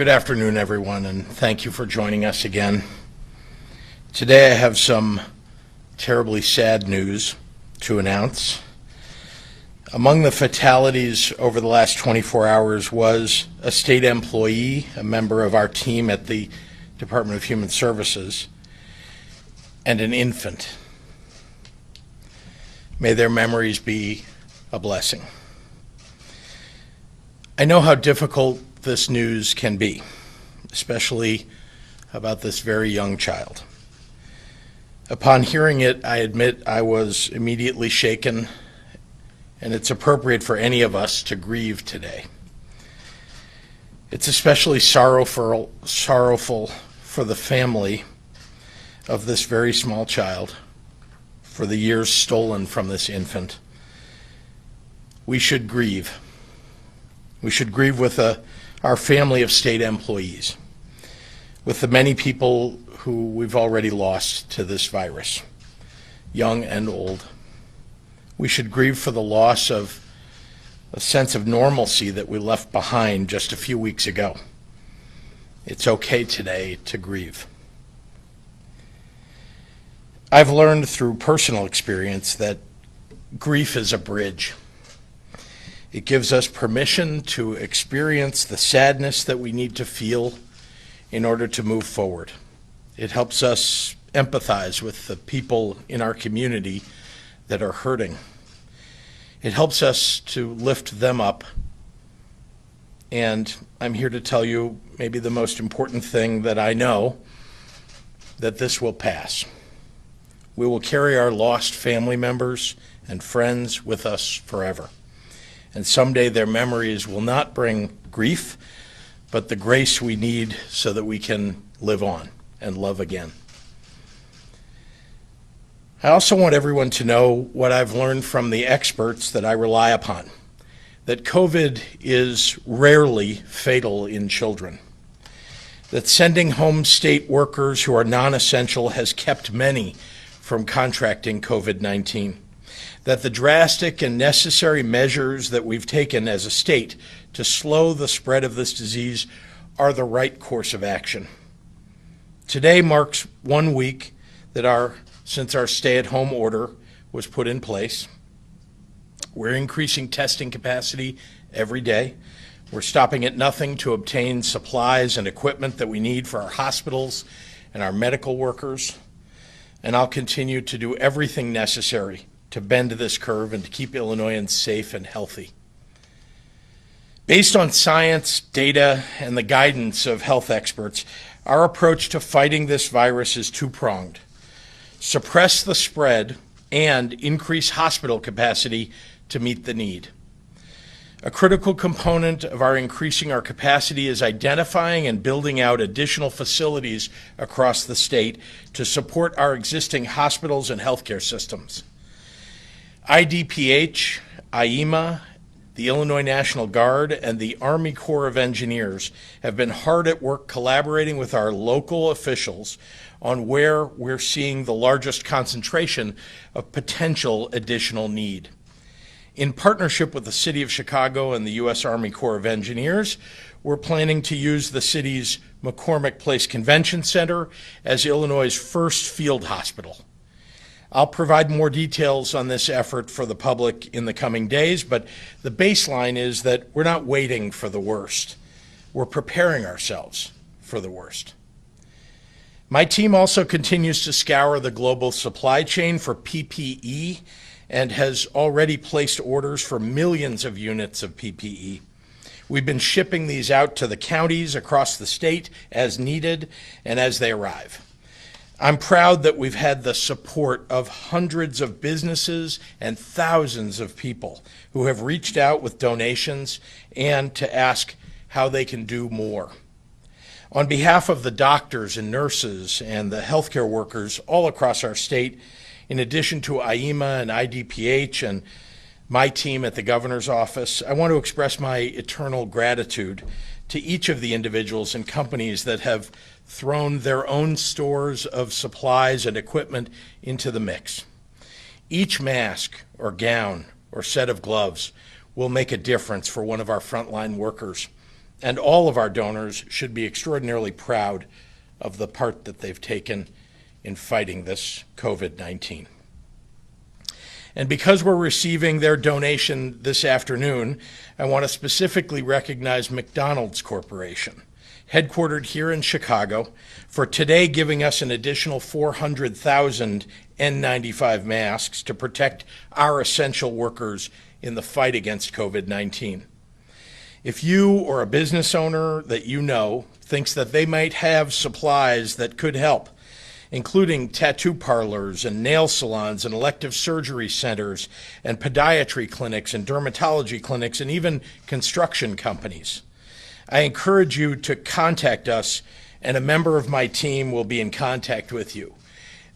Good afternoon, everyone, and thank you for joining us again. Today I have some terribly sad news to announce. Among the fatalities over the last 24 hours was a state employee, a member of our team at the Department of Human Services, and an infant. May their memories be a blessing. I know how difficult this news can be, especially about this very young child. Upon hearing it, I admit I was immediately shaken, and it's appropriate for any of us to grieve today. It's especially sorrowful for the family of this very small child, for the years stolen from this infant. We should grieve. We should grieve with our family of state employees, with the many people who we've already lost to this virus, young and old. We should grieve for the loss of a sense of normalcy that we left behind just a few weeks ago. It's okay today to grieve. I've learned through personal experience that grief is a bridge. It gives us permission to experience the sadness that we need to feel in order to move forward. It helps us empathize with the people in our community that are hurting. It helps us to lift them up. And I'm here to tell you maybe the most important thing that I know, that this will pass. We will carry our lost family members and friends with us forever. And someday their memories will not bring grief, but the grace we need so that we can live on and love again. I also want everyone to know what I've learned from the experts that I rely upon, that COVID is rarely fatal in children, that sending home state workers who are non-essential has kept many from contracting COVID-19, that the drastic and necessary measures that we've taken as a state to slow the spread of this disease are the right course of action. Today marks 1 week since our stay-at-home order was put in place. We're increasing testing capacity every day. We're stopping at nothing to obtain supplies and equipment that we need for our hospitals and our medical workers. And I'll continue to do everything necessary to bend this curve and to keep Illinoisans safe and healthy. Based on science, data, and the guidance of health experts, our approach to fighting this virus is two-pronged: suppress the spread and increase hospital capacity to meet the need. A critical component of our increasing our capacity is identifying and building out additional facilities across the state to support our existing hospitals and healthcare systems. IDPH, IEMA, the Illinois National Guard, and the Army Corps of Engineers have been hard at work collaborating with our local officials on where we're seeing the largest concentration of potential additional need. In partnership with the City of Chicago and the U.S. Army Corps of Engineers, we're planning to use the city's McCormick Place Convention Center as Illinois' first field hospital. I'll provide more details on this effort for the public in the coming days, but the baseline is that we're not waiting for the worst. We're preparing ourselves for the worst. My team also continues to scour the global supply chain for PPE and has already placed orders for millions of units of PPE. We've been shipping these out to the counties across the state as needed and as they arrive. I'm proud that we've had the support of hundreds of businesses and thousands of people who have reached out with donations and to ask how they can do more. On behalf of the doctors and nurses and the healthcare workers all across our state, in addition to IEMA and IDPH and my team at the governor's office, I want to express my eternal gratitude to each of the individuals and companies that have thrown their own stores of supplies and equipment into the mix. Each mask or gown or set of gloves will make a difference for one of our frontline workers and all of our donors should be extraordinarily proud of the part that they've taken in fighting this COVID-19. And because we're receiving their donation this afternoon, I want to specifically recognize McDonald's Corporation, headquartered here in Chicago, for today giving us an additional 400,000 N95 masks to protect our essential workers in the fight against COVID-19. If you or a business owner that you know thinks that they might have supplies that could help, including tattoo parlors and nail salons and elective surgery centers and podiatry clinics and dermatology clinics and even construction companies, I encourage you to contact us, and a member of my team will be in contact with you.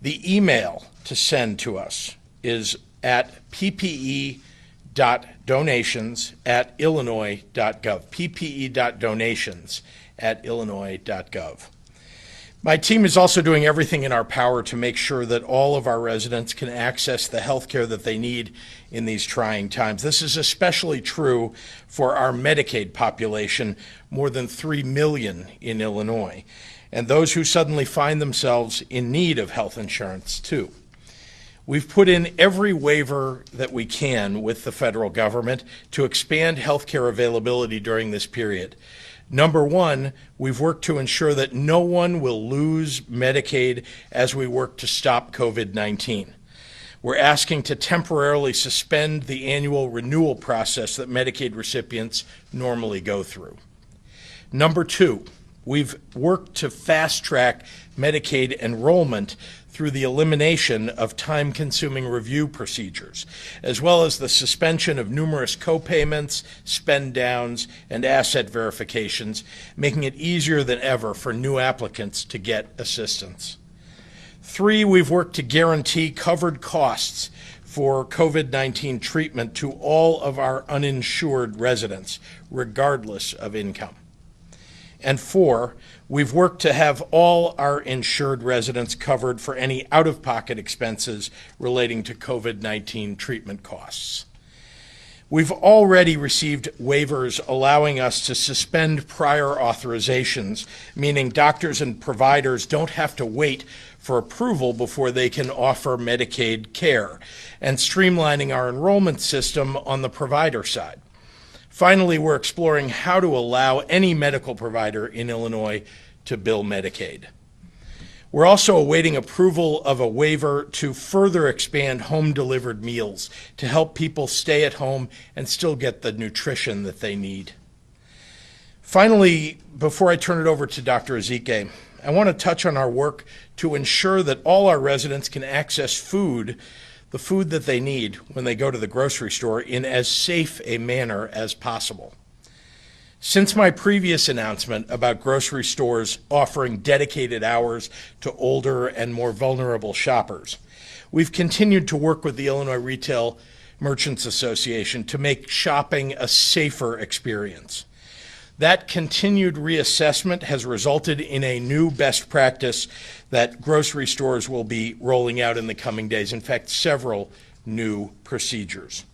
The email to send to us is at ppe.donations@illinois.gov, ppe.donations@illinois.gov. My team is also doing everything in our power to make sure that all of our residents can access the health care that they need in these trying times. This is especially true for our Medicaid population, more than 3 million in Illinois, and those who suddenly find themselves in need of health insurance too. We've put in every waiver that we can with the federal government to expand health care availability during this period. Number one, we've worked to ensure that no one will lose Medicaid as we work to stop COVID-19. We're asking to temporarily suspend the annual renewal process that Medicaid recipients normally go through. Number two, we've worked to fast-track Medicaid enrollment through the elimination of time-consuming review procedures, as well as the suspension of numerous co-payments, spend downs, and asset verifications, making it easier than ever for new applicants to get assistance. Three, we've worked to guarantee covered costs for COVID-19 treatment to all of our uninsured residents, regardless of income. And four, we've worked to have all our insured residents covered for any out-of-pocket expenses relating to COVID-19 treatment costs. We've already received waivers allowing us to suspend prior authorizations, meaning doctors and providers don't have to wait for approval before they can offer Medicaid care, and streamlining our enrollment system on the provider side. Finally, we're exploring how to allow any medical provider in Illinois to bill Medicaid. We're also awaiting approval of a waiver to further expand home-delivered meals to help people stay at home and still get the nutrition that they need. Finally, before I turn it over to Dr. Ezike, I want to touch on our work to ensure that all our residents can access the food that they need when they go to the grocery store in as safe a manner as possible. Since my previous announcement about grocery stores offering dedicated hours to older and more vulnerable shoppers, we've continued to work with the Illinois Retail Merchants Association to make shopping a safer experience. That continued reassessment has resulted in a new best practice that grocery stores will be rolling out in the coming days. In fact, several new procedures.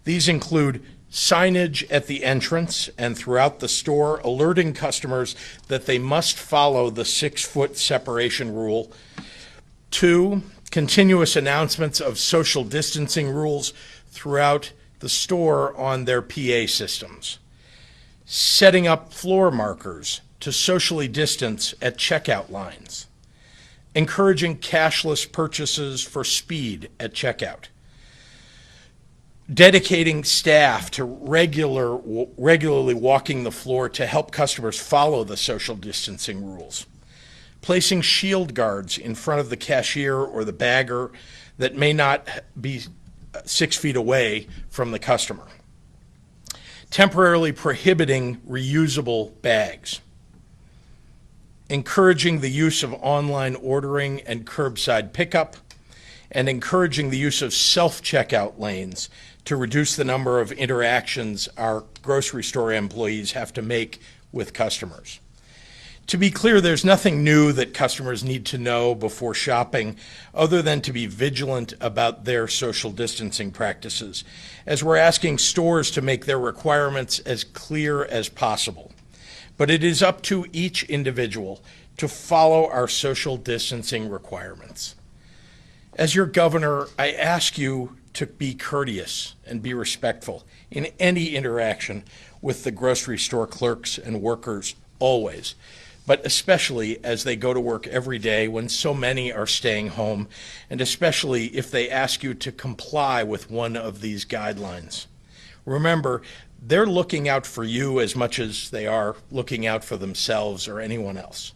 These include signage at the entrance and throughout the store alerting customers that they must follow the 6-foot separation rule. 2, continuous announcements of social distancing rules throughout the store on their PA systems. Setting up floor markers to socially distance at checkout lines. Encouraging cashless purchases for speed at checkout. Dedicating staff to regularly walking the floor to help customers follow the social distancing rules. Placing shield guards in front of the cashier or the bagger that may not be 6 feet away from the customer. Temporarily prohibiting reusable bags. Encouraging the use of online ordering and curbside pickup, and encouraging the use of self-checkout lanes to reduce the number of interactions our grocery store employees have to make with customers. To be clear, there's nothing new that customers need to know before shopping other than to be vigilant about their social distancing practices, as we're asking stores to make their requirements as clear as possible. but it is up to each individual to follow our social distancing requirements. As your governor, I ask you to be courteous and be respectful in any interaction with the grocery store clerks and workers always, but especially as they go to work every day when so many are staying home, and especially if they ask you to comply with one of these guidelines. Remember, they're looking out for you as much as they are looking out for themselves or anyone else.